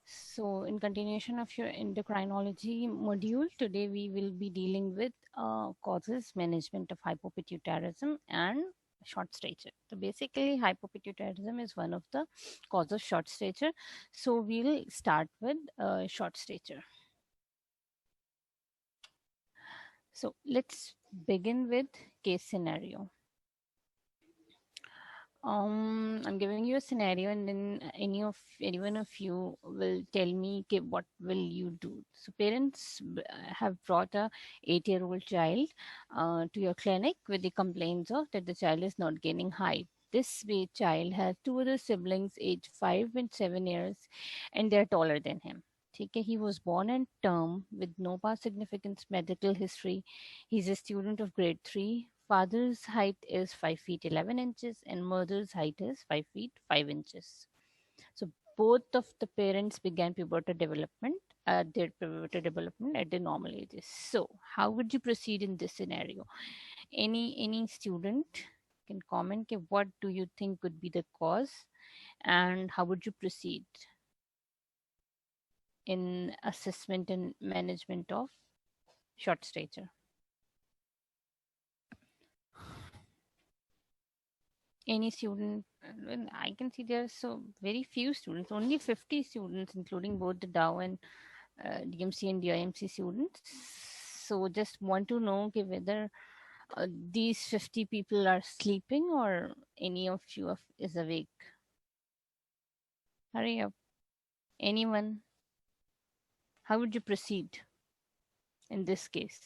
So, in continuation of your endocrinology module, today we will be dealing with causes, management of hypopituitarism, and short stature. So, basically, hypopituitarism is one of the causes of short stature. So, we'll start with short stature. So, let's begin with case scenario. I'm giving you a scenario, and then anyone of you will tell me, okay, what will you do? So parents have brought a 8-year-old child to your clinic with the complaints of that the child is not gaining height. This way, child has two other siblings, aged 5 and 7 years, and they're taller than him. Okay, he was born in term with no past significant medical history. He's a student of grade 3. Father's height is 5 feet 11 inches and mother's height is 5 feet 5 inches. So both of the parents began their pubertal development at the normal ages. So how would you proceed in this scenario? Any student can comment, okay, what do you think could be the cause and how would you proceed in assessment and management of short stature? Any student, and I can see there are so very few students, only 50 students, including both the Dow and DMC and DIMC students. So just want to know, okay, whether these 50 people are sleeping or any of you is awake. Hurry up. Anyone? How would you proceed in this case?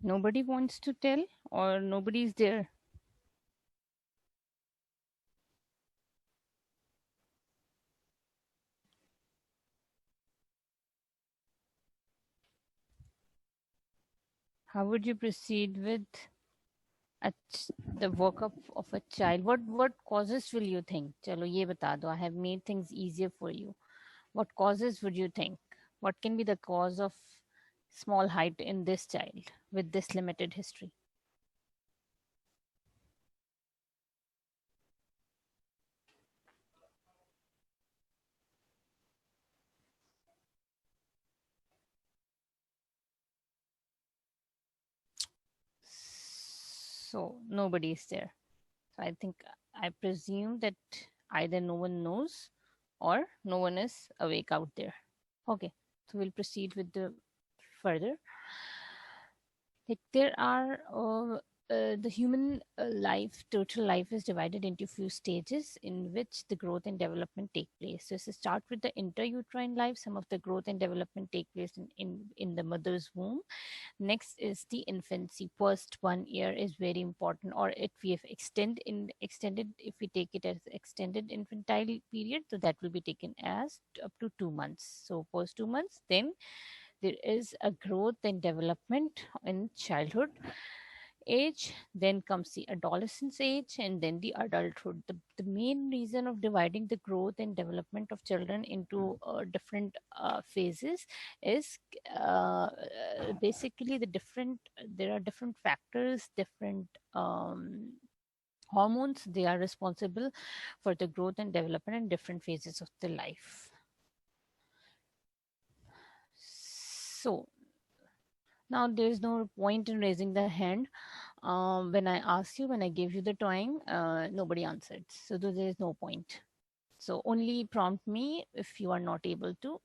Nobody wants to tell or nobody's there? How would you proceed with the workup of a child? What causes will you think? Chalo ye bata do. I have made things easier for you. What causes would you think? What can be the cause of small height in this child with this limited history? So nobody is there. So I presume that either no one knows or no one is awake out there. Okay, so we'll proceed with the further. Like there are the human life, total life is divided into few stages in which the growth and development take place. So to start with the intrauterine life, some of the growth and development take place in the mother's womb. Next is the infancy. First 1 year is very important, or if we have extended, if we take it as extended infantile period, so that will be taken as up to 2 months. So first 2 months, then there is a growth and development in childhood age, then comes the adolescence age, and then the adulthood. The main reason of dividing the growth and development of children into different phases is basically there are different factors, different hormones, they are responsible for the growth and development in different phases of the life. So now there is no point in raising the hand. When I asked you, when I gave you the time, nobody answered. So there is no point. So only prompt me if you are not able to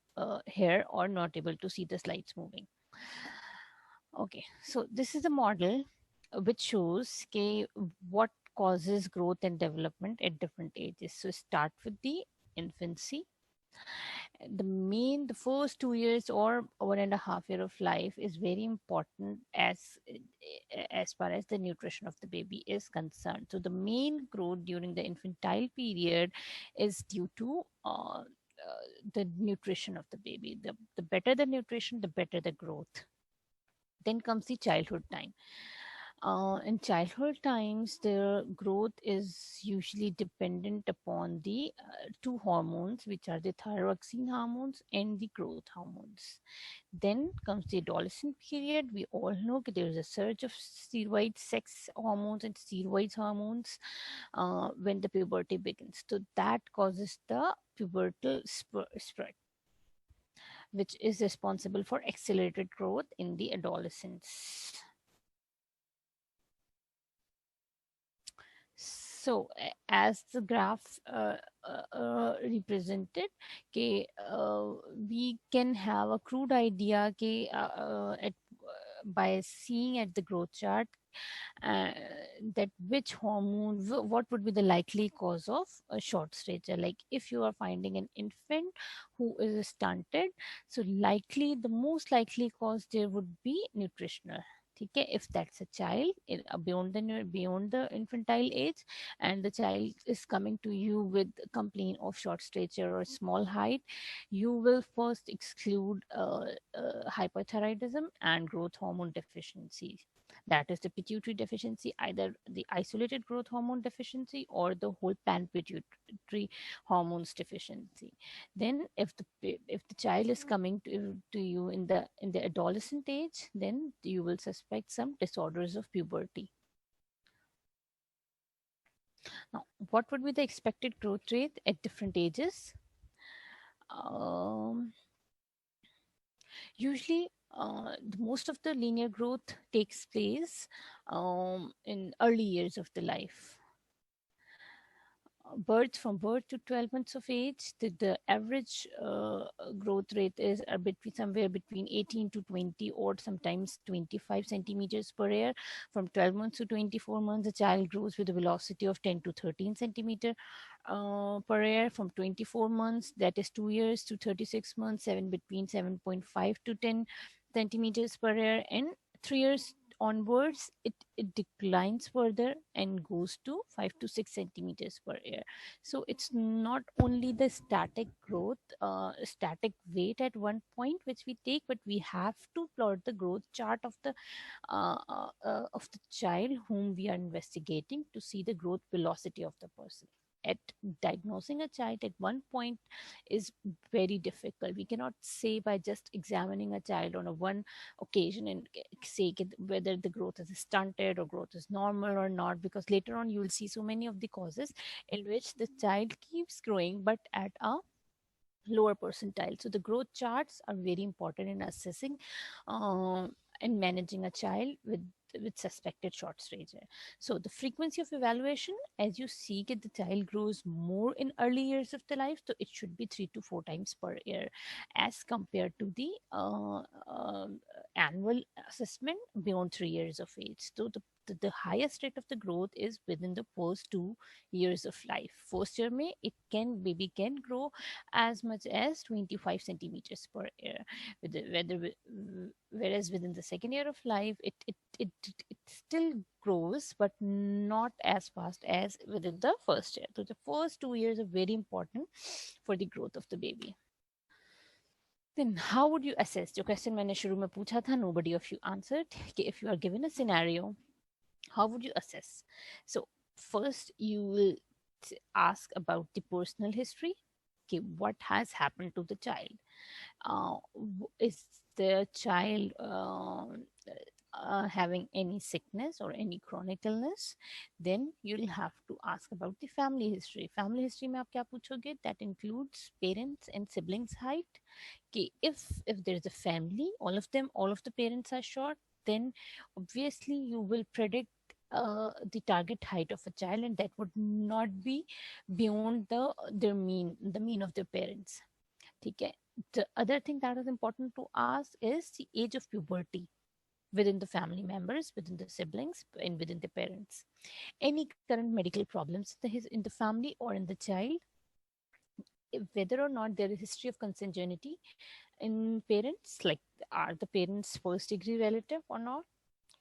hear or not able to see the slides moving. Okay, so this is a model which shows what causes growth and development at different ages. So start with the infancy. The first 2 years or 1.5 year of life is very important as far as the nutrition of the baby is concerned. So the main growth during the infantile period is due to the nutrition of the baby. The better the nutrition, the better the growth. Then comes the childhood time. In childhood times, their growth is usually dependent upon the two hormones, which are the thyroxine hormones and the growth hormones. Then comes the adolescent period. We all know that there is a surge of steroid sex hormones and steroids hormones when the puberty begins. So that causes the pubertal spread, which is responsible for accelerated growth in the adolescents. So, as the graph represented, we can have a crude idea by seeing at the growth chart uh, that which hormone, what would be the likely cause of a short stature. Like if you are finding an infant who is stunted, so likely the most likely cause there would be nutritional. ठीक है, if that's a child beyond the infantile age, and the child is coming to you with complaint of short stature or small height, you will first exclude hypothyroidism and growth hormone deficiency. That is the pituitary deficiency, either the isolated growth hormone deficiency or the whole pan pituitary hormones deficiency. Then if the child is coming to you in the adolescent age, then you will suspect some disorders of puberty. Now, what would be the expected growth rate at different ages? Usually, most of the linear growth takes place in early years of the life. From birth to 12 months of age, the average growth rate is somewhere between 18 to 20 or sometimes 25 centimeters per year. From 12 months to 24 months, the child grows with a velocity of 10 to 13 centimeter per year. From 24 months, that is 2 years, to 36 months, between 7.5 to 10 centimeters per year. And 3 years onwards, it declines further and goes to 5 to 6 centimeters per year. So it's not only the static growth, static weight at one point which we take, but we have to plot the growth chart of the child whom we are investigating to see the growth velocity of the person. At diagnosing a child at one point is very difficult. We cannot say by just examining a child on a one occasion and say whether the growth is stunted or growth is normal or not, because later on you will see so many of the causes in which the child keeps growing but at a lower percentile. So the growth charts are very important in assessing uh, and managing a child with suspected short stature. So the frequency of evaluation, as you see that the child grows more in early years of the life, so it should be 3 to 4 times per year as compared to the annual assessment beyond 3 years of age. So the highest rate of the growth is within the first 2 years of life. First year may baby can grow as much as 25 centimeters per year. Whereas within the second year of life, it still grows, but not as fast as within the first year. So the first 2 years are very important for the growth of the baby. Then how would you assess? जो question मैंने शुरू में पूछा था, nobody of you answered. कि if you are given a scenario, how would you assess? So first you will ask about the personal history. Okay, what has happened to the child? Is the child having any sickness or any chronic illness? Then you'll have to ask about the family history. Family history में आप क्या पूछोगे? That includes parents and siblings height. Okay, if there is a family, all of the parents are short, then obviously you will predict the target height of a child, and that would not be beyond the mean of their parents. Okay. The other thing that is important to ask is the age of puberty within the family members, within the siblings, and within the parents. Any current medical problems in the family or in the child, whether or not there is history of consanguinity in parents, like are the parents first degree relative or not,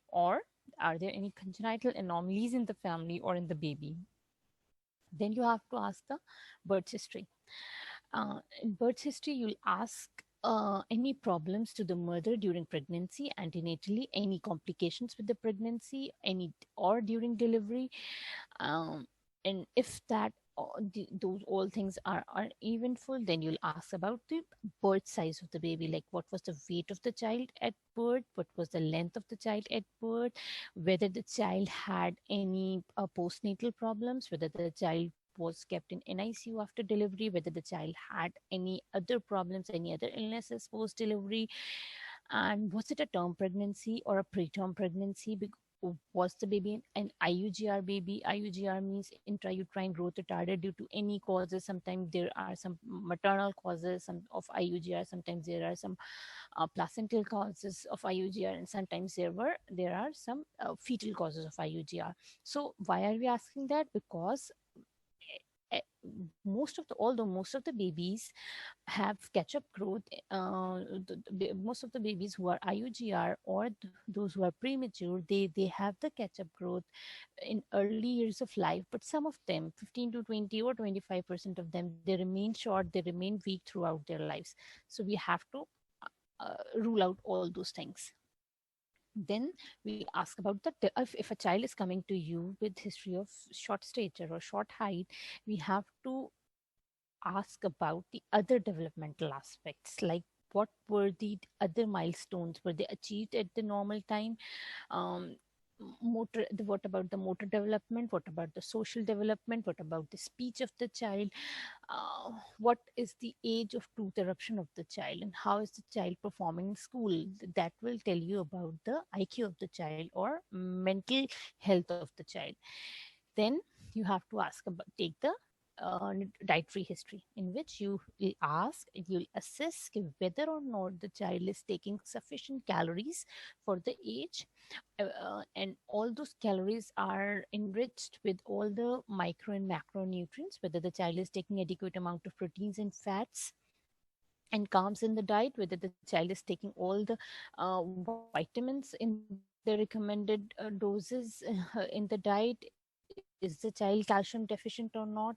or are there any congenital anomalies in the family or in the baby? Then you have to ask the birth history. In birth history, you'll ask any problems to the mother during pregnancy, antenatally, any complications with the pregnancy, any or during delivery, um, and if that those all things are eventful, then you'll ask about the birth size of the baby, like what was the weight of the child at birth, what was the length of the child at birth, whether the child had any postnatal problems, whether the child was kept in NICU after delivery, whether the child had any other problems, any other illnesses post delivery, and was it a term pregnancy or a preterm pregnancy? Was the baby an IUGR baby? IUGR means intrauterine growth retarded due to any causes. Sometimes there are some maternal causes of IUGR. Sometimes there are some placental causes of IUGR, and sometimes there are some fetal causes of IUGR. So why are we asking that? Because eh, most of the babies have catch up growth. Most of the babies who are IUGR or those who are premature, they have the catch up growth in early years of life. But some of them, 15 to 20 or 25% of them, they remain short, they remain weak throughout their lives. So we have to rule out all those things. Then we ask about if a child is coming to you with history of short stature or short height, we have to ask about the other developmental aspects, like what were the other milestones, were they achieved at the normal time, um, what about the motor development, what about the social development, what about the speech of the child, what is the age of tooth eruption of the child, and how is the child performing in school. That will tell you about the IQ of the child or mental health of the child. Then you have to take the dietary history, in which you will ask, you'll assess whether or not the child is taking sufficient calories for the age, and all those calories are enriched with all the micro and macronutrients, whether the child is taking adequate amount of proteins and fats and carbs in the diet, whether the child is taking all the vitamins in the recommended doses in the diet, is the child calcium deficient or not,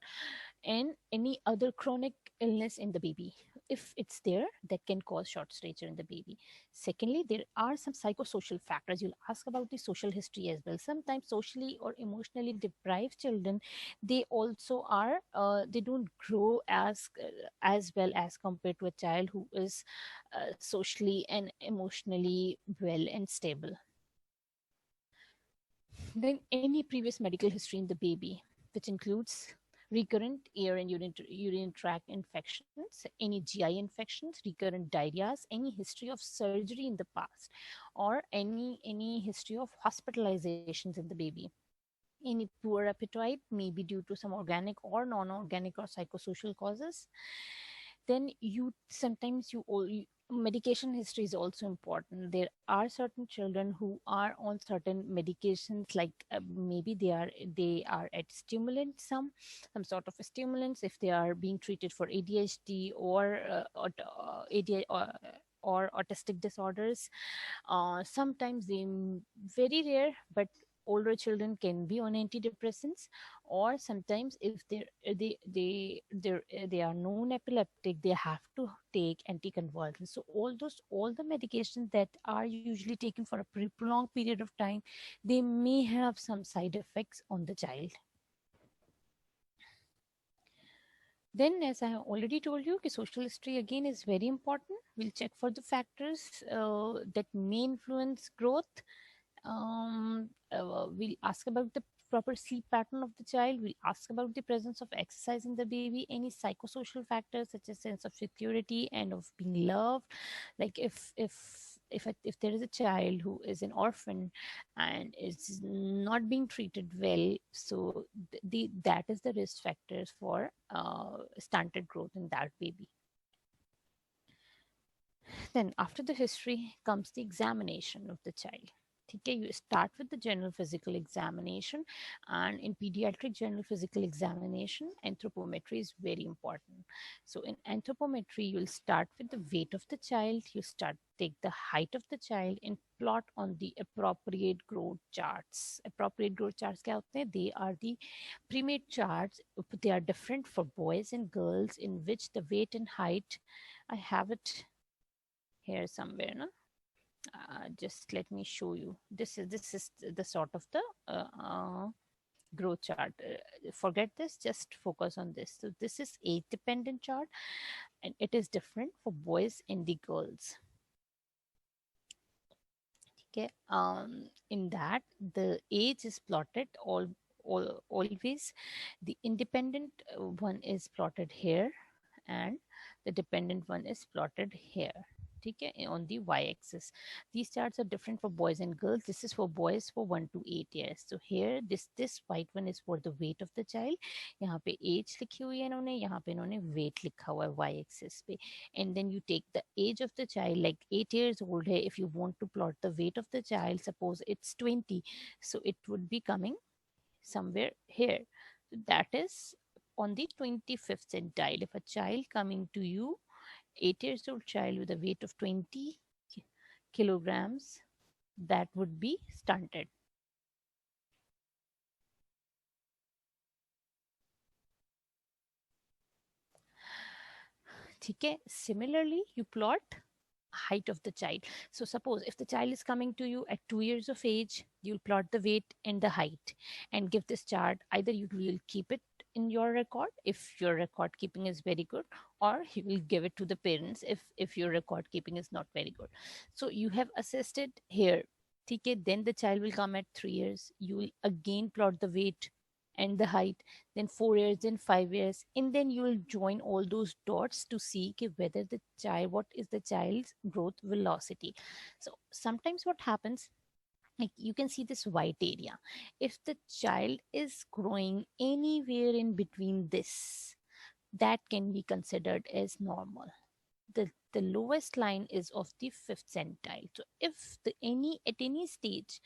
and any other chronic illness in the baby. If it's there, that can cause short stature in the baby. Secondly, there are some psychosocial factors. You'll ask about the social history as well. Sometimes socially or emotionally deprived children, they also are they don't grow as well as compared to a child who is socially and emotionally well and stable. Then any previous medical history in the baby, which includes recurrent ear and urinary tract infections, any GI infections, recurrent diarrheas, any history of surgery in the past, or any history of hospitalizations in the baby. Any poor appetite, maybe due to some organic or non-organic or psychosocial causes. Then you sometimes medication history is also important. There are certain children who are on certain medications, like maybe they are at stimulants, some sort of stimulants, if they are being treated for ADHD or ADHD or autistic disorders. Sometimes very rare, but older children can be on antidepressants, or sometimes if they are known epileptic, they have to take anticonvulsants. So all the medications that are usually taken for a prolonged period of time, they may have some side effects on the child. Then, as I have already told you, social history again is very important. We'll check for the factors that may influence growth. We'll ask about the proper sleep pattern of the child. We'll ask about the presence of exercise in the baby, any psychosocial factors such as sense of security and of being loved. Like if there is a child who is an orphan and is not being treated well, so that is the risk factors for stunted growth in that baby. Then after the history comes the examination of the child. Okay, you start with the general physical examination, and in pediatric general physical examination, anthropometry is very important. So in anthropometry, you'll start with the weight of the child, take the height of the child and plot on the appropriate growth charts. Appropriate growth charts क्या होते हैं? They are the primate charts. They are different for boys and girls, in which the weight and height, I have it here somewhere, no? Just let me show you. This is the sort of the growth chart. Forget this, just focus on this. So this is age dependent chart, and it is different for boys and the girls. Okay, in that the age is plotted always. The independent one is plotted here, and the dependent one is plotted here. Okay, on the y-axis. These charts are different for boys and girls. This is for boys for 1 to 8 years. So here this white one is for the weight of the child. यहाँ पे age लिखी हुई है इन्होंने, यहाँ पे इन्होंने weight लिखा हुआ है y-axis पे. And then you take the age of the child, like 8 years old hai, if you want to plot the weight of the child, suppose it's 20, so it would be coming somewhere here. So that is on the 25th centile. If a child coming to you, 8 years old child with a weight of 20 kilograms, that would be stunted. Okay. Similarly, you plot height of the child. So suppose if the child is coming to you at 2 years of age, you'll plot the weight and the height and give this chart. Either you will keep it in your record if your record keeping is very good, or you will give it to the parents if your record keeping is not very good. So you have assessed it here. Okay, then the child will come at 3 years. You will again plot the weight and the height, then 4 years, then 5 years, and then you will join all those dots to see whether the child, what is the child's growth velocity. So sometimes what happens, like you can see this white area, if the child is growing anywhere in between this, that can be considered as normal. The lowest line is of the 5th centile. So if the any at any stage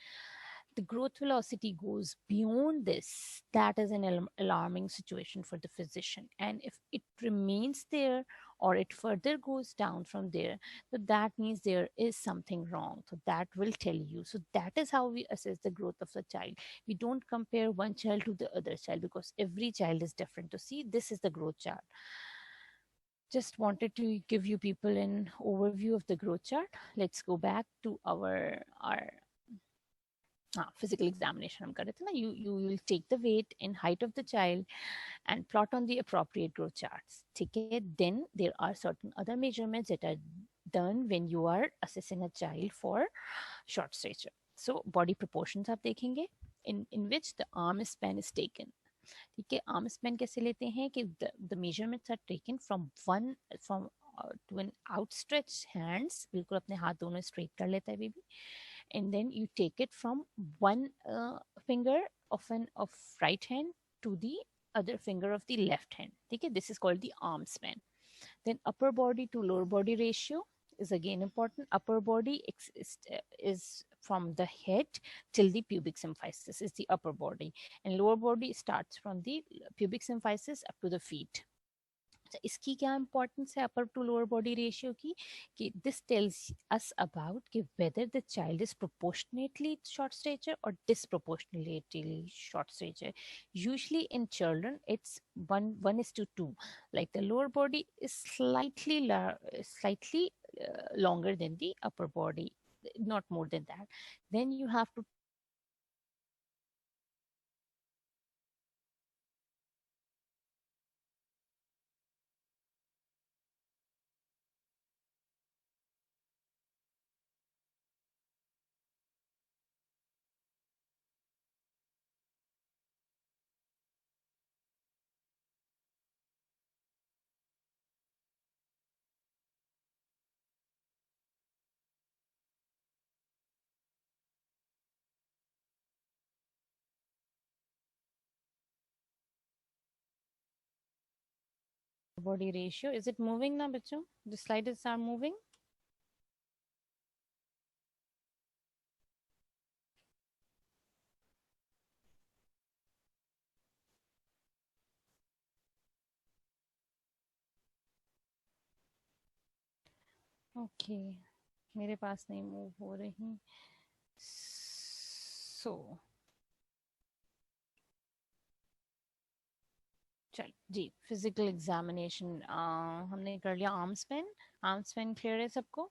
the growth velocity goes beyond this, that is an alarming situation for the physician. And if it remains there or it further goes down from there, so that means there is something wrong. So that will tell you. So that is how we assess the growth of the child. We don't compare one child to the other child because every child is different. To see, this is the growth chart. Just wanted to give you people an overview of the growth chart. Let's go back to our physical examination हम कर रहे थे ना. You will take the weight and height of the child and plot on the appropriate growth charts. ठीक है. Then there are certain other measurements that are done when you are assessing a child for short stature. So body proportions आप देखेंगे in which the arm span is taken. ठीक है. Arm span कैसे लेते हैं कि the measurements are taken from to an outstretched hands. बिल्कुल अपने हाथ दोनों straight कर लेता है baby. And then you take it from one finger of right hand to the other finger of the left hand. Okay, this is called the arm span. Then upper body to lower body ratio is again important. Upper body is from the head till the pubic symphysis is the upper body, and lower body starts from the pubic symphysis up to the feet. इसकी क्या importance है upper to lower body ratio की कि this tells us about कि whether the child is proportionately short stature और disproportionately short stature. Usually in children it's 1:2. Like the lower body is slightly longer than the upper body, not more than that. Then you have to body ratio. Is it moving now, बच्चों? The slides are moving. Okay मेरे पास नहीं move हो रही. सो चल जी, physical examination हमने कर लिया. Arm span clear है सबको?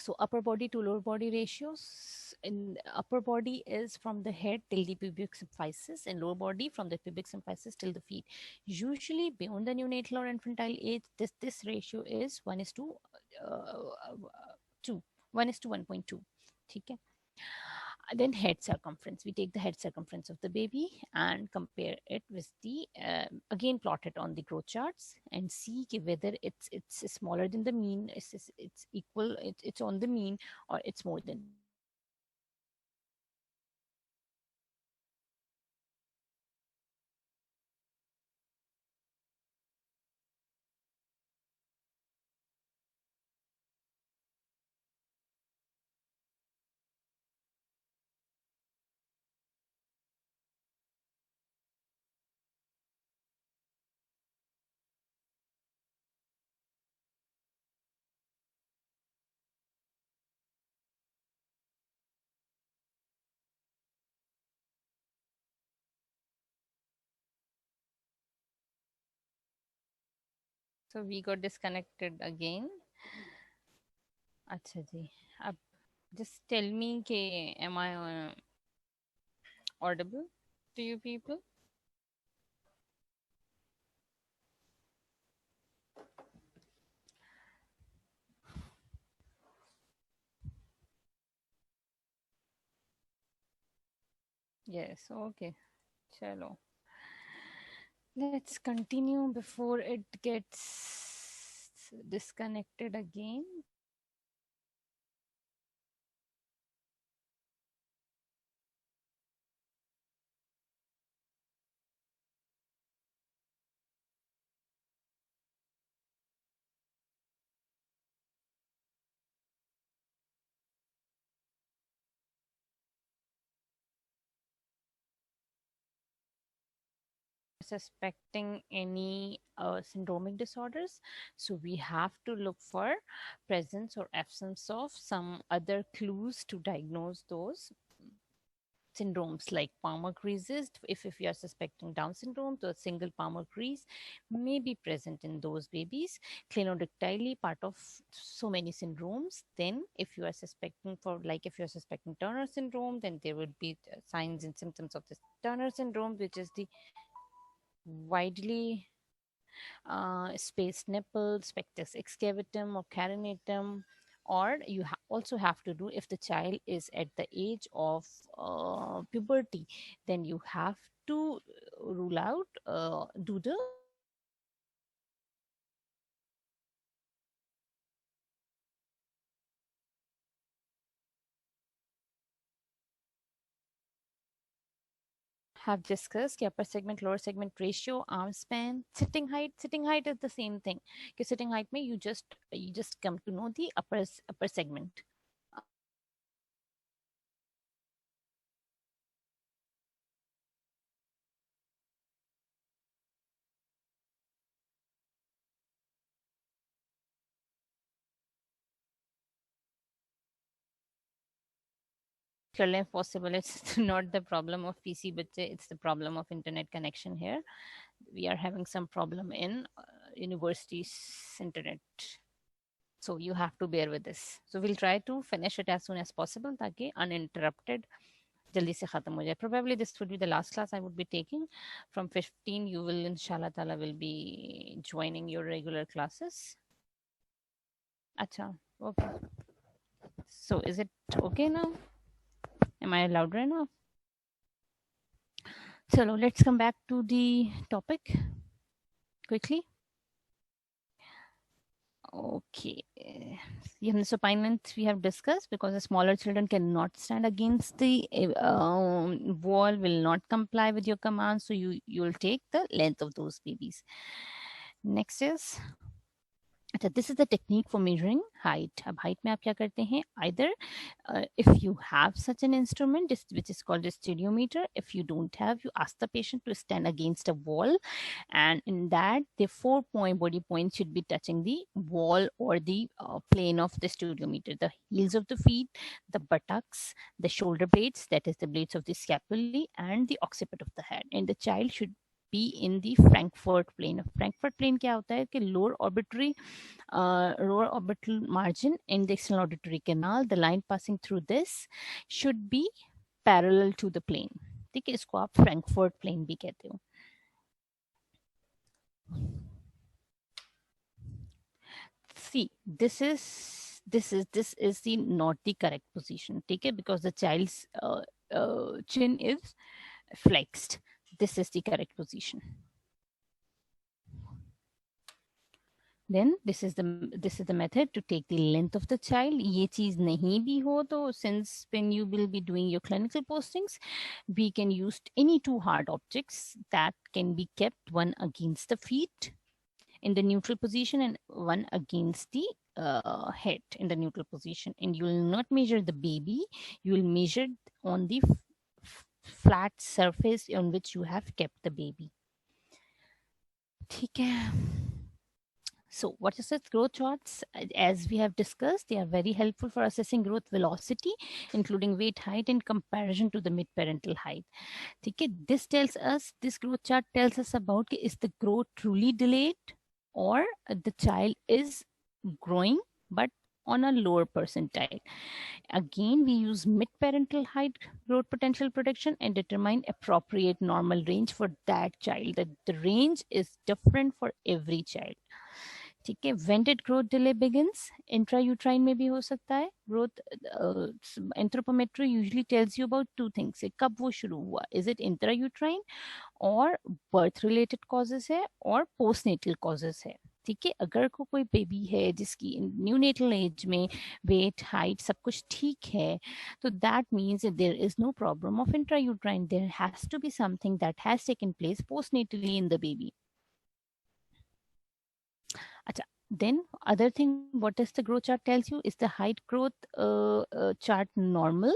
So upper body to lower body ratios. In upper body is from the head till the pubic symphysis, and lower body from the pubic symphysis till the feet. Usually beyond the neonatal or infantile age, this ratio is 1:2, 1:1.2. Okay. Then head circumference. We take the head circumference of the baby and compare it with the again plot it on the growth charts and see whether it's smaller than the mean, it's equal, it's on the mean, or it's more than. So we got disconnected again. अच्छा जी, अब just tell me ke am I audible to you people? Yes, okay. Chalo. Let's continue before it gets disconnected again. Suspecting any syndromic disorders, so we have to look for presence or absence of some other clues to diagnose those syndromes, like palmar creases. If you are suspecting Down syndrome, the single palmar crease may be present in those babies. Clinodactyly, part of so many syndromes. Then if you are suspecting for, like if you are suspecting Turner syndrome, then there would be signs and symptoms of this Turner syndrome, which is the widely spaced nipple, spectus excavatum or carinatum. Or you also have to do, if the child is at the age of puberty, then you have to rule out, do the have discussed कि upper segment lower segment ratio, arm span, sitting height. Sitting height is the same thing. कि sitting height में you just come to know the upper segment. Clearly impossible. It's not the problem of PC, but it's the problem of internet connection here. We are having some problem in university's internet. So you have to bear with this. So we'll try to finish it as soon as possible ताकि uninterrupted जल्दी से खत्म हो जाए. Probably this would be the last class I would be taking. From 15 you will inshallah ta'ala will be joining your regular classes. Acha, okay. So is it okay now? Am I louder enough? So let's come back to the topic quickly. Okay. The supine length we have discussed, because the smaller children cannot stand against the wall, will not comply with your commands. So you'll take the length of those babies. Next is, अच्छा, this is the technique for measuring height. अब height में आप क्या करते हैं? Either if you have such an instrument, which is called a studiometer. If you don't have, you ask the patient to stand against a wall, and in that the 4 body points should be touching the wall or the plane of the studiometer: the heels of the feet, the buttocks, the shoulder blades, that is the blades of the scapulae, and the occiput of the head. And the child should be in the Frankfurt plane. Frankfurt plane क्या होता है कि lower orbital margin in the external auditory canal, the line passing through this should be parallel to the plane. ठीक है, इसको आप Frankfurt plane भी कहते हो. See, this is the not the correct position. ठीक है, because the child's chin is flexed. This is the correct position. Then this is the method to take the length of the child. ये चीज नहीं भी हो तो, since when you will be doing your clinical postings, we can use any two hard objects that can be kept, one against the feet in the neutral position and one against the head in the neutral position. And you will not measure the baby, you will measure on the flat surface on which you have kept the baby. ठीक है. So what is it? Growth charts, as we have discussed, they are very helpful for assessing growth velocity, including weight, height, in comparison to the mid-parental height. Okay, this growth chart tells us about is the growth truly delayed or the child is growing but on a lower percentile. Again, we use mid-parental height growth potential prediction and determine appropriate normal range for that child. The range is different for every child. ठीक है. When did growth delay begins? Intrauterine में भी हो सकता है. Growth anthropometry usually tells you about two things. कब वो शुरू हुआ? Is it intrauterine और birth related causes है और postnatal causes है. ठीक है. अगर कोई बेबी है जिसकी न्यूनेटल एज में वेट, हाइट सब कुछ ठीक है, तो that means there is no problem of intrauterine. There has to be something that has taken place postnatally in the baby. Achha, then other thing, what does the growth chart tells you? Is the height growth chart normal?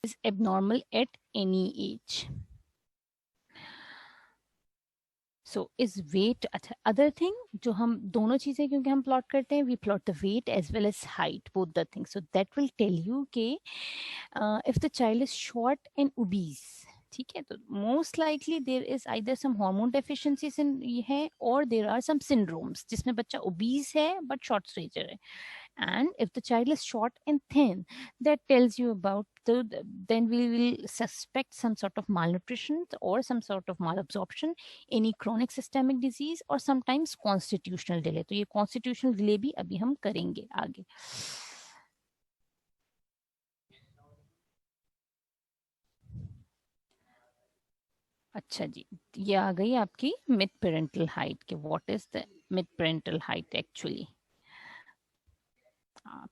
Is abnormal at any age. So is weight, other thing जो हम दोनों चीजें क्योंकि हम plot करते हैं, we plot the weight as well as height, both the things. So that will tell you कि if the child is short and obese, ठीक है, तो most likely there is either some hormone deficiencies in है or there are some syndromes जिसमें बच्चा obese है but short stature है. And if the child is short and thin, that tells you about then we will suspect some sort of malnutrition or some sort of malabsorption, any chronic systemic disease or sometimes constitutional delay. तो ये constitutional delay भी अभी हम करेंगे आगे. अच्छा जी, ये आ गई आपकी मिड पेरेंटल हाइट के. What is the mid parental height actually?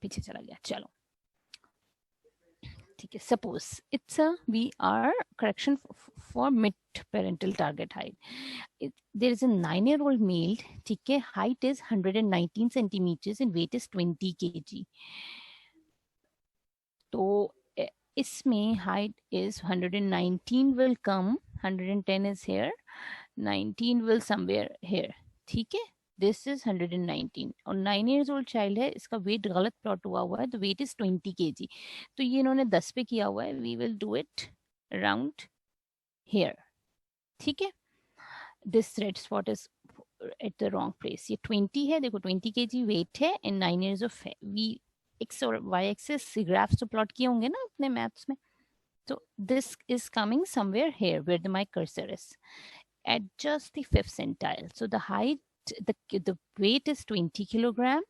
पीछे चला गया. चलो ठीक है. Suppose it's we are correction for mid parental target height. There is a 9-year-old male. ठीक है. Height is 119 centimetres and weight is 20 kg. तो इसमें height is 119 will come, 110 is here, 19 will somewhere here. ठीक है. This is 119 और 9 years old child है. इसका wait गलत प्लॉट हुआ है तो वेट इज 20 kg. तो ये इन्होंने 10 पे किया हुआ है. We will do it around here. ठीक है. This red spot is at the wrong place. ये 20 है. देखो 20 kg वेट है and 9 years of we x और वाई एक्सिस ग्राफ्स तो प्लॉट किए होंगे ना अपने मैथ्स में. तो this is coming somewhere here where my cursor is at just the 5th centile. So the height, the weight is 20 kilogram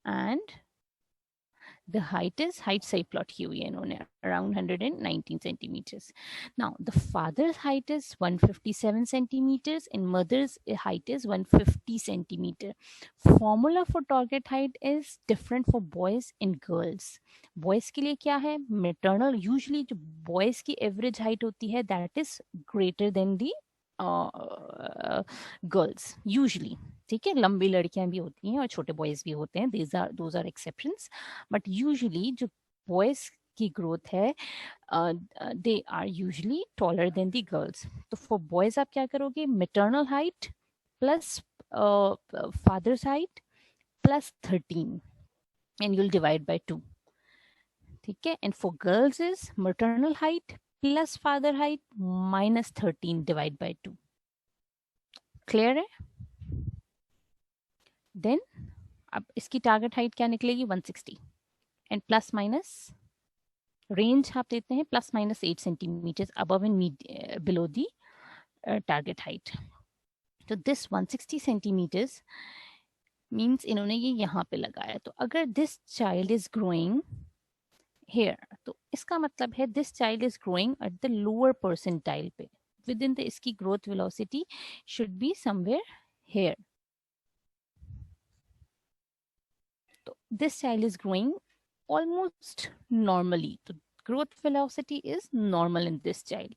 and the height side plot की हुई है इन्होंने around 119 centimeters. Now the father's height is 157 centimeters and mother's height is 150 centimeter. Formula for target height is different for boys and girls. Boys के लिए क्या है? Maternal, usually जो boys की average height होती है that is greater than the girls usually. ठीक है. लंबी लड़कियां भी होती हैं और छोटे बॉयज भी होते हैं. Those are exceptions. But usually जो बॉयज की ग्रोथ है they are usually taller than the girls. तो फॉर बॉयज आप क्या करोगे, maternal height plus father's height plus 13 and you'll divide by 2. ठीक है. And for girls is maternal height plus father height minus 13 divide by 2. Clear है. Then अब इसकी target height क्या निकलेगी, 160 एंड प्लस माइनस रेंज आप देते हैं plus minus 8 centimetre above and below the target height. तो दिस 160 सेंटीमीटर्स मीन्स इन्होंने ये यहाँ पे लगाया. तो अगर this child is growing here, तो इसका मतलब है this child is growing at the lower percentile पे. विद इन द इसकी growth velocity should be somewhere here. तो this child is growing almost normally. The growth velocity is normal in this child.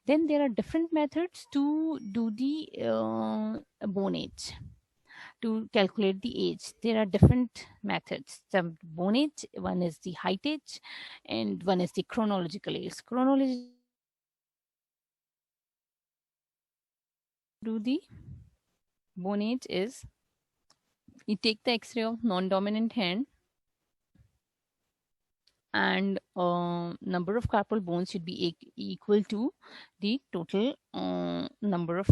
Then there are different methods to do the bone age, to calculate the age. There are different methods. Some bone age, one is the height age and one is the chronological age. Chronology do the bone age is you take the x-ray of non-dominant hand and number of carpal bones should be equal to the total number of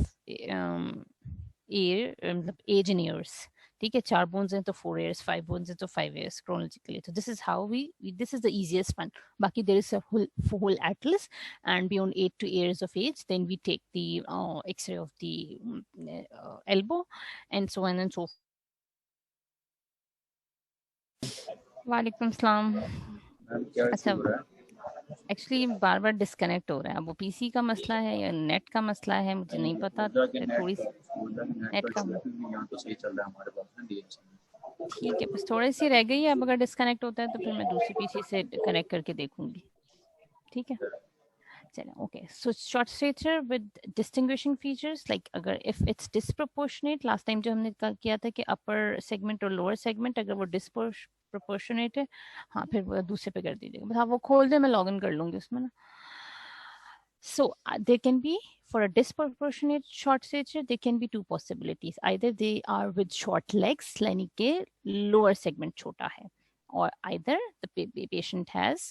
age in years. ठीक है. 4 bones हैं तो 4 years, 5 bones हैं तो 5 years chronologically. So this is how this is the easiest one. बाकी there is a whole atlas, and beyond 8 to years of age then we take the x-ray of the elbow and so on and so forth. वालेकुम सलाम. अच्छा, actually बार बार disconnect हो रहा है. अब वो PC का मसला है या नेट का मसला है मुझे नहीं पता. थोड़ी सी नेट का ठीक है, बस थोड़ी सी रह गई है. अब अगर डिस्कनेक्ट होता है तो फिर मैं दूसरी पीसी से कनेक्ट करके देखूंगी. ठीक है. चलें. Okay. So short stature with distinguishing features like अगर if it's disproportionate, last time जो हमने किया था कि अपर सेगमेंट और लोअर सेगमेंट अगर वो डिस्प्रोपोर्शनेट है, हाँ फिर वो दूसरे पे कर दीजिएगा. बस आप वो खोल दे, मैं लॉग इन कर लूंगी उसमें ना. So there can be, for a disproportionate short stature, there can be two possibilities. Either they are with short legs, यानी कि lower segment छोटा है, or either the patient has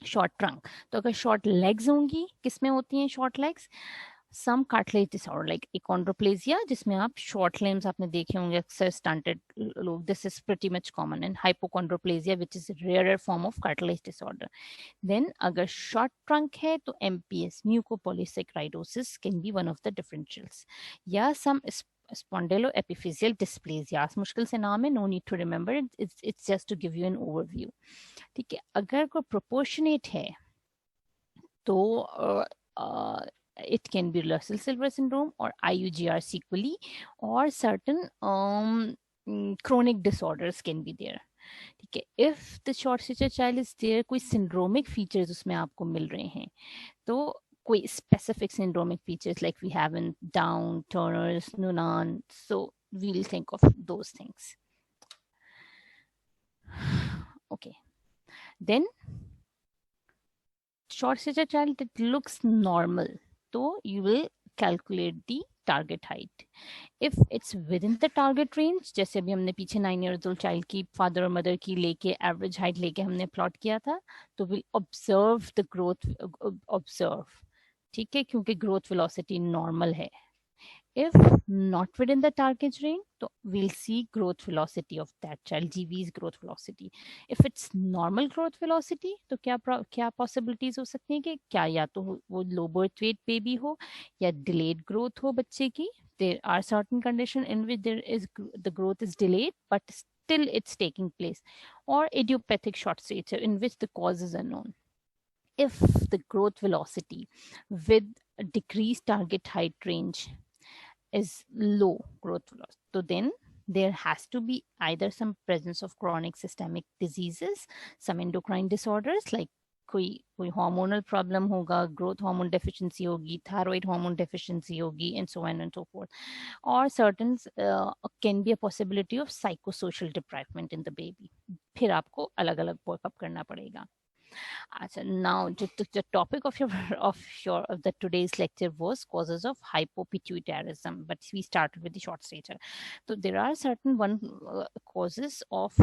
short trunk. तो अगर शॉर्ट लेग्स होंगी, किसमें होती हैं शॉर्ट लेग्स, सम कार्टिलेज डिसऑर्डर लाइक एकोंड्रोप्लेजिया, जिसमें आप शॉर्ट लिम्स आपने देखे होंगे अक्सर स्टंटेड लोग. This is pretty much common. And hypochondroplasia which is rarer form of cartilage disorder. Then अगर शॉर्ट ट्रंक है तो MPS, mucopolysaccharidosis, can be one of the differentials. या सम spondyloepiphyseal dysplasia. मुश्किल से नाम है, no need to remember, it's just to give you an overview. ठीक है. अगर कोई प्रोपोर्शनेट है तो it can be Russell Silver syndrome or IUGR sequelae, or certain chronic disorders can be there. ठीक है. If the short stature child is there, कोई syndromic features उसमें आपको मिल रहे हैं, तो कोई specific syndromic features like we have in Down, Turner's, Noonan, so we'll think of those things. Okay. Then short stature child that looks normal, so you will calculate the target height. If it's within the target range, जैसे अभी हमने पीछे 9 years old child की father और mother की लेके average height लेके हमने प्लॉट किया था, तो will observe the growth, observe. ठीक है, क्योंकि ग्रोथ वेलोसिटी नॉर्मल है. If not within the target range, so we'll see growth velocity of that child, GV's growth velocity. If it's normal growth velocity, तो क्या possibilities हो सकती हैं कि क्या या तो वो low birth weight baby हो या delayed growth हो बच्चे की. There are certain conditions in which the growth is delayed, but still it's taking place. Or idiopathic short stature in which the cause is unknown. If the growth velocity with a decreased target height range is low growth velocity, so then there has to be either some presence of chronic systemic diseases, some endocrine disorders like कोई hormonal problem होगा, growth hormone deficiency होगी, thyroid hormone deficiency होगी, and so on and so forth. और certain can be a possibility of psychosocial deprivement in the baby. फिर आपको अलग अलग workup करना पड़ेगा. Achha, now the topic of your of the today's lecture was causes of hypopituitarism, but we started with the short stature. So there are certain causes of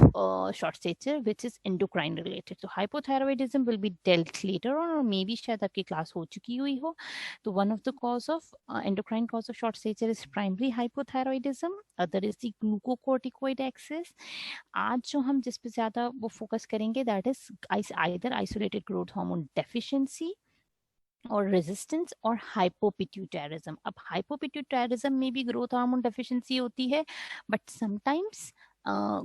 short stature which is endocrine related. So hypothyroidism will be dealt later on, or maybe शायद आपकी class हो चुकी हुई हो. So one of the cause of endocrine cause of short stature is primary hypothyroidism. Other is the glucocorticoid excess. आज जो हम जिस पे ज्यादा वो फोकस करेंगे that is either isolated growth hormone deficiency और रेजिस्टेंस और हाइपोपिट्यूटारिज्म. अब हाइपोपिट्यूटारिज्म में भी ग्रोथ हार्मोन डेफिशिएंसी होती है, but sometimes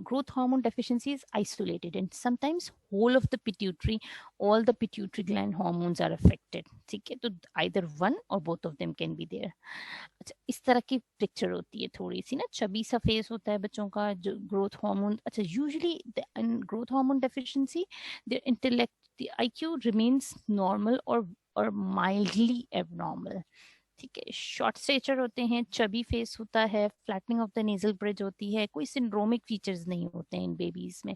growth hormone deficiency is isolated, and sometimes whole of the pituitary, all the pituitary gland hormones are affected. ठीक है, तो either one or both of them can be there. अच्छा, इस तरह की picture होती है, थोड़ी सी ना चबी सा फेस होता है बच्चों का जो ग्रोथ हार्मोन. अच्छा, usually in growth hormone deficiency their intellect, the IQ remains normal or mildly abnormal. ठीक है, शॉर्ट स्टेचर होते हैं, चबी फेस होता है, flattening of the nasal bridge होती है, कोई सिंड्रोमिक फीचर्स नहीं होते हैं इन बेबीज में.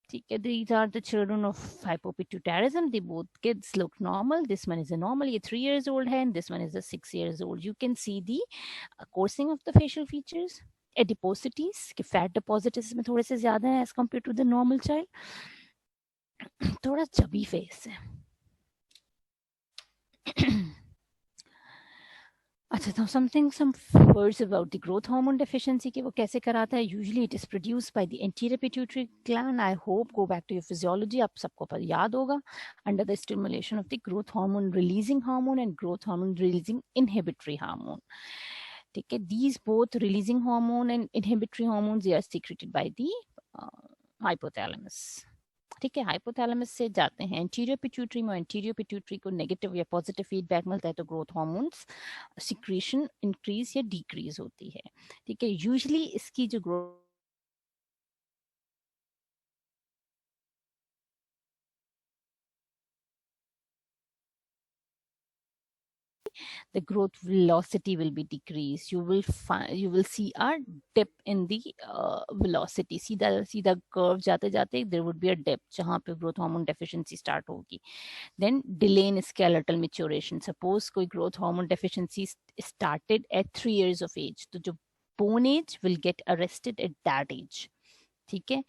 ठीक है, these are the children of hypopituitarism. They both kids look normal. This one is a normal, ये 3 years old है, and this one is a 6 years old. You can see the coursing of the facial features, adiposities, कि fat deposit इसमें थोड़े से ज्यादा है as compared to the normal child. थोड़ा chubby face है. अच्छा, तो some words about the growth hormone deficiency कि वो कैसे कराता है. Usually it is produced by the anterior pituitary gland. I hope go back to your physiology, आप सबको पर याद होगा, under the stimulation of the growth hormone releasing hormone and growth hormone releasing inhibitory hormone. ठीक है, these both releasing hormone and inhibitory hormones, they are secreted by the hypothalamus. ठीक है, hypothalamus से जाते हैं एंटीरियर पिट्यूटरी में. Anterior pituitary को negative या पॉजिटिव फीडबैक मिलता है तो ग्रोथ हार्मोन्स सिक्रीशन इंक्रीज या डिक्रीज होती है. ठीक है, यूजुअली इसकी जो growth the growth velocity will be decreased. You will see a dip in the velocity. सीधा curve जाते जाते there would be a dip जहाँ पे growth hormone deficiency start होगी. Then delay in skeletal maturation. Suppose कोई growth hormone deficiency started at 3 years of age, तो जो bone age will get arrested at that age. ठीक है,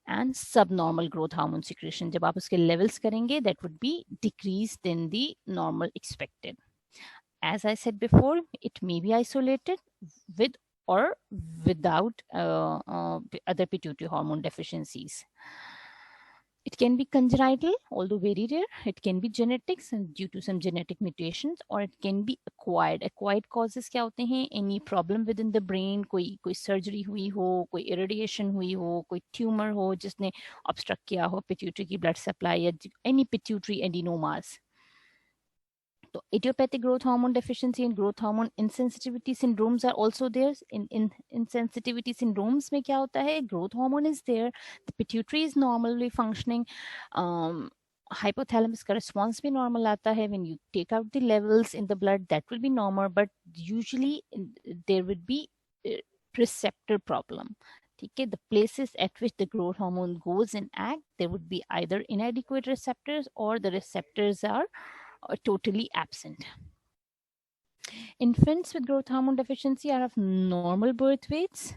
and subnormal growth hormone secretion, जब आप उसके levels करेंगे that would be decreased than the normal expected. As I said before, it may be isolated with or without other pituitary hormone deficiencies. It can be congenital, although very rare. It can be genetics and due to some genetic mutations, or it can be acquired. Acquired causes क्या होते हैं? Any problem within the brain, कोई surgery हुई हो, कोई irradiation हुई हो, कोई tumor हो जिसने obstruct किया हो pituitary की blood supply, या any pituitary adenomas. So idiopathic growth hormone deficiency and growth hormone insensitivity syndromes are also there. In insensitivity syndromes में क्या होता है? Growth hormone is there, the pituitary is normally functioning, hypothalamus का response भी normal आता है. When you take out the levels in the blood, that will be normal, but usually there would be receptor problem. ठीक है, the places at which the growth hormone goes and act, there would be either inadequate receptors or the receptors are totally absent. Infants with growth hormone deficiency are of normal birth weights.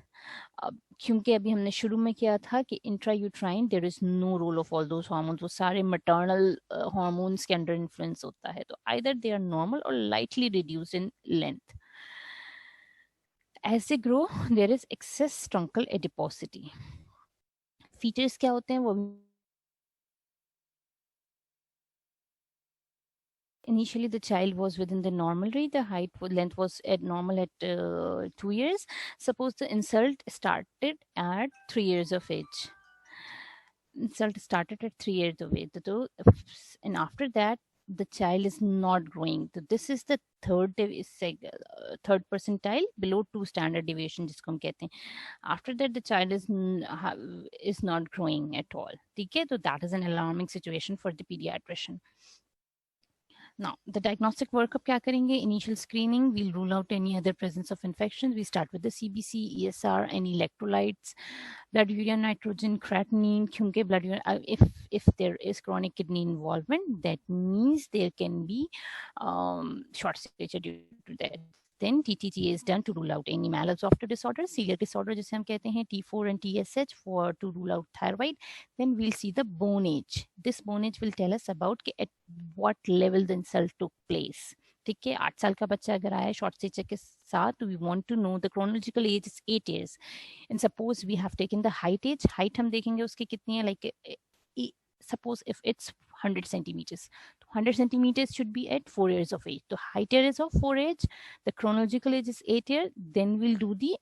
क्योंकि अभी हमने शुरू में किया था कि intrauterine there is no role of all those hormones, वो सारे मैटरनल हार्मोन्स के अंडर इन्फ्लुएंस होता है, तो आइदर दे आर नॉर्मल और lightly reduce in length. As they grow, there is excess truncal adiposity. Features क्या होते हैं वो initially the child was within the normal range, the height length was at normal at 2 years. Suppose the insult started at 3 years of age. Insult started at 3 years of age. So, and after that, the child is not growing. So this is the third percentile below 2 standard deviation जिसको हम कहते हैं. After that the child is not growing at all. ठीक है, तो that is an alarming situation for the pediatrician. Now, the diagnostic workup क्या करेंगे? Initial screening, we'll rule out any other presence of infections. We start with the CBC, ESR, any electrolytes, blood urea nitrogen, creatinine. क्योंकि blood urea, if there is chronic kidney involvement, that means there can be short stature due to that. Then TTT is done to rule out any malabsorptive disorders, celiac disorder जिसे हम कहते हैं, T4 and TSH for to rule out thyroid. Then we'll see the bone age. This bone age will tell us about at what level the insult took place. ठीक है, 8 साल का बच्चा अगर आया शॉर्ट स्टेचर के साथ, we want to know the chronological age is 8 years. And suppose we have taken the height age. Height हम देखेंगे उसकी कितनी है, like suppose if it's 100 centimeters. 100 centimeters should be at 4 years of age. So height year is of 4 age. The chronological age is 8 years. Then we'll do the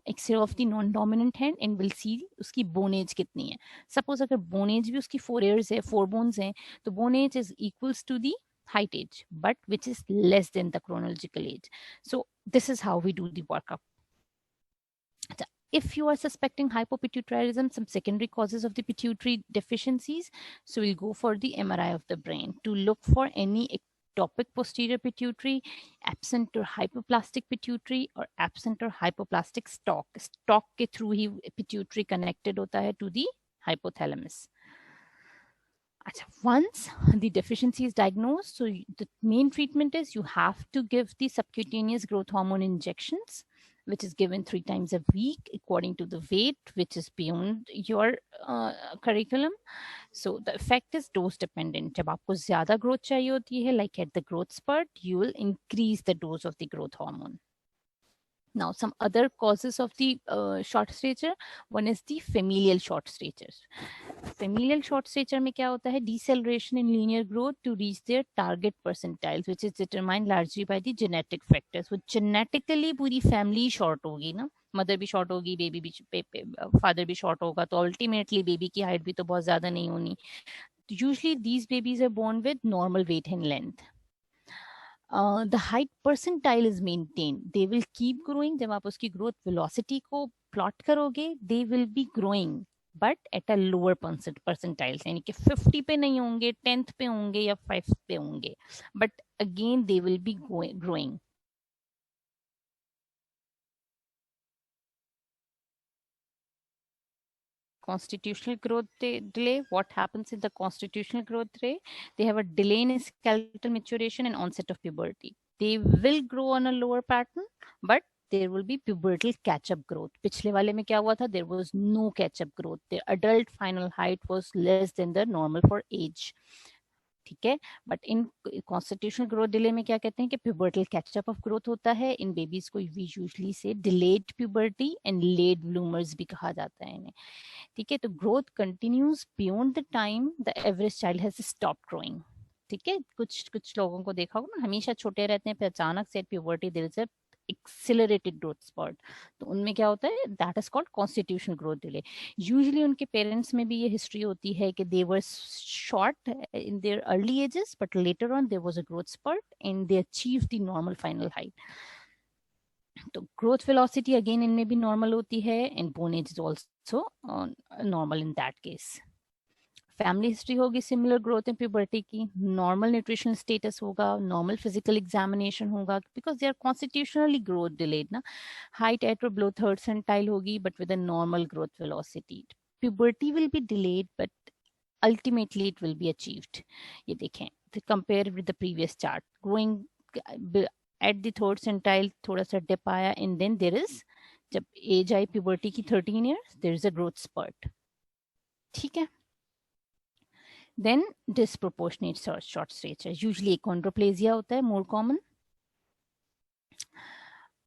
X-ray of the non-dominant hand and we'll see उसकी bone age कितनी है. Suppose अगर bone age भी उसकी 4 years है, 4 bones हैं, तो bone age is equals to the height age, but which is less than the chronological age. So this is how we do the workup. If you are suspecting hypopituitarism, some secondary causes of the pituitary deficiencies, so we'll go for the MRI of the brain to look for any ectopic posterior pituitary, absent or hypoplastic pituitary, or absent or hypoplastic stalk. Stalk के through ही pituitary connected होता है to the hypothalamus. Once the deficiency is diagnosed, so the main treatment is you have to give the subcutaneous growth hormone injections, which is given 3 times a week according to the weight, which is beyond your curriculum. So the effect is dose dependent. जब आपको ज़्यादा growth चाहिए होती है, like at the growth spurt, you will increase the dose of the growth hormone. Now, some other causes of the short stature. One is the familial short stature. Familial short stature में क्या होता है? Deceleration in linear growth to reach their target percentiles, which is determined largely by the genetic factors. So genetically पूरी family short होगी ना, mother भी short होगी, baby भी फादर भी शॉर्ट होगा, तो अल्टीमेटली बेबी की हाइट भी तो बहुत ज्यादा नहीं होनी. Usually these babies are born with normal weight and length. The height percentile is maintained. They will keep growing. जब आप उसकी growth velocity को plot करोगे, they will be growing, but at a lower percentile. यानी कि 50 पे नहीं होंगे, 10th पे होंगे या 5th पे होंगे, but again they will be growing. Constitutional growth delay. What happens in the constitutional growth delay? They have a delay in skeletal maturation and onset of puberty. They will grow on a lower pattern, but there will be pubertal catch-up growth. पिछले वाले में क्या हुआ था? There was no catch-up growth. Their adult final height was less than the normal for age. ठीक है, but in constitutional growth delay में क्या कहते हैं कि प्यूबर्टल कैचअप ऑफ ग्रोथ होता है. इन बेबीज को वी यूजुअली से delayed puberty and let bloomers भी कहा जाता है इन्हें. ठीक है, तो growth continues beyond the time the average child has stop growing. ठीक है, कुछ लोगों को देखा होगा ना, हमेशा छोटे रहते हैं, फिर अचानक से puberty there is a accelerated growth spurt, तो उनमें क्या होता है, that is called constitutional growth delay. Usually उनके पेरेंट्स में भी ये हिस्ट्री होती है कि they were short in their early ages, but later on there was a growth spurt and they achieve the normal final height. तो growth velocity again इनमें भी नॉर्मल होती है and bone age is also normal in that case. Family history होगी similar growth in puberty की, normal nutritional status होगा, normal physical examination होगा, because they are constitutionally growth delayed ना. Height at और बिलो थर्ड सेंटाइल होगी but with a normal growth velocity. Puberty will be delayed but ultimately it will be achieved. ये देखें, compare with the previous chart, growing at the third centile थोड़ा सा dip आया and then there is, जब as I puberty की 13 years, there is a growth spurt. ठीक है, then disproportionate short stature, usually achondroplasia होता है more common.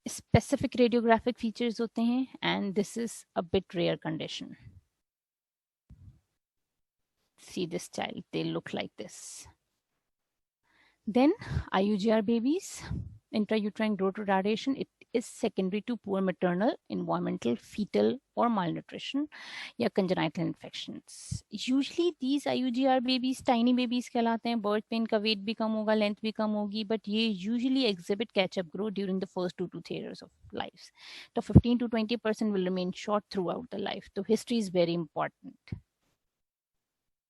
Specific radiographic features होते हैं and this is a bit rare condition. See this child, they look like this. Then IUGR babies, intrauterine growth retardation, is secondary to poor maternal, environmental, fetal or malnutrition या congenital infections. Usually these IUGR babies tiny babies कहलाते हैं. Birth pain का weight भी कम होगा, length भी कम होगी, but ये usually exhibit catch-up growth during the first 2 to 3 years of life. So 15 to 20% will remain short throughout the life. So history is very important.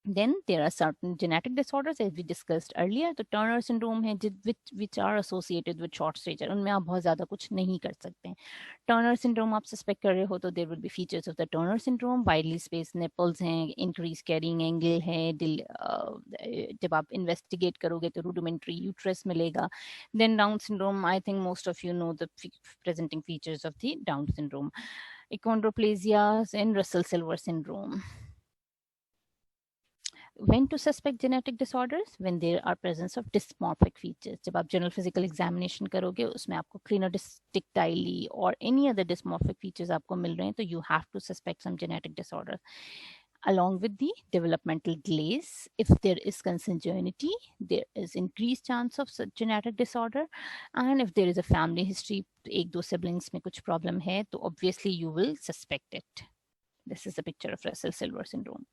Then there are certain genetic disorders as we discussed earlier. तो Turner syndrome है which are associated with short stature. उनमें आप बहुत ज़्यादा कुछ नहीं कर सकते हैं. Turner syndrome आप suspect कर रहे हो तो there will be features of the Turner syndrome. Widely spaced nipples हैं, increased carrying angle है. जब आप investigate करोगे तो rudimentary uterus मिलेगा. Then Down syndrome, I think most of you know the presenting features of the Down syndrome. Achondroplasia and Russell-Silver syndrome. When to suspect genetic disorders? When there are presence of dysmorphic features. जब आप general physical examination करोगे उसमें आपको clinodystic or any other dysmorphic features आपको मिल रहे हैं तो you have to suspect some genetic disorder. Along with the developmental delays, if there is consanguinity, there is increased chance of genetic disorder. And if there is a family history, एक दो siblings में कुछ problem है तो obviously you will suspect it. This is a picture of Russell-Silver syndrome.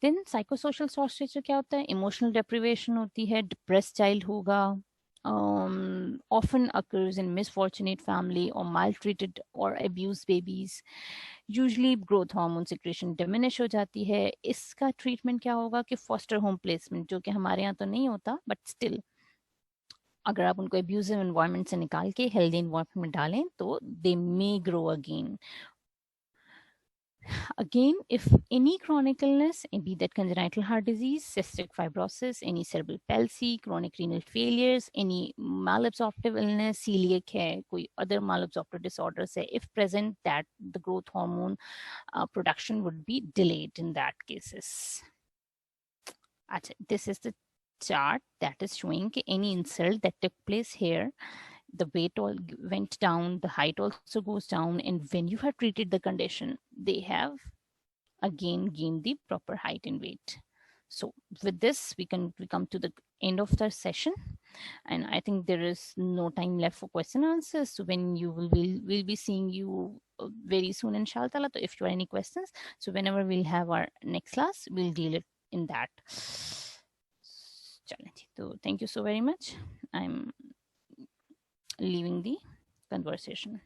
Then psychosocial short stature क्या होता है? Emotional deprivation होती है, depressed child होगा, often occurs in misfortunate family or maltreated or abused babies. Usually growth hormone secretion diminish हो जाती है. इसका treatment क्या होगा कि foster home placement, जो कि हमारे यहाँ तो नहीं होता, but still अगर आप उनको abusive environment से निकाल के healthy environment में डालें तो they may grow again. Again, if any chronic illness, be that congenital heart disease, cystic fibrosis, any cerebral palsy, chronic renal failures, any malabsorptive illness, celiac hai, koi other malabsorptive disorders hai, if present, that the growth hormone production would be delayed in that cases. This is the chart that is showing any insult that took place here. The weight all went down, the height also goes down, and when you have treated the condition, they have again gained the proper height and weight. So with this, we come to the end of the session, and I think there is no time left for question and answers. So when you we'll be seeing you very soon, inshallah. So if you have any questions, so whenever we'll have our next class, we'll deal it in that. So thank you so very much. I'm leaving the conversation.